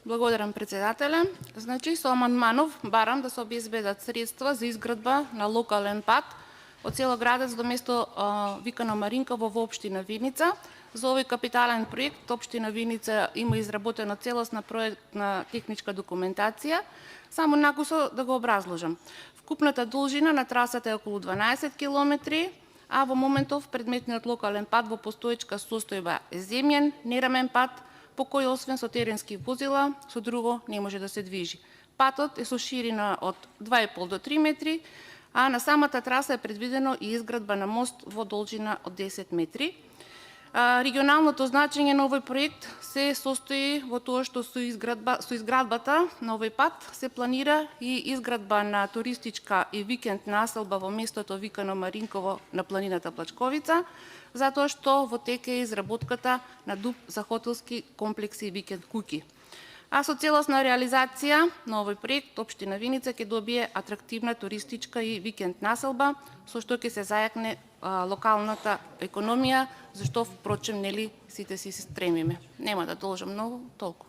Благодарам председателя. Значи со амандманов барам да се обезбедат средства за изградба на локален пат од село Градец до место викано Маринково во општина Виница. За овој капитален проект општина Виница има изработена целосна проектна техничка документација. Само накусо да го образложам. Вкупната должина на трасата е околу 12 км, а во моментов предметниот локален пат во постоечка состојба е земјен, нерамен пат, по кој освен со теренски возила, со друго не може да се движи. Патот е со ширина од 2,5 до 3 метри, а на самата траса е предвидено и изградба на мост во должина од 10 метри. Регионалното значење на овој проект се состои во тоа што со изградбата на овој пат се планира и изградба на туристичка и викенд населба во местото викано Маринково на планината Плачковица, затоа што во тек е изработката на ДУП за хотелски комплекси и викенд куќи. А со целосна реализација на овој проект, општина Виница ќе добие атрактивна туристичка и викенд населба, со што ќе се зајакне локалната економија, зашто впрочем нели сите си стремиме. Нема да должам многу, толку.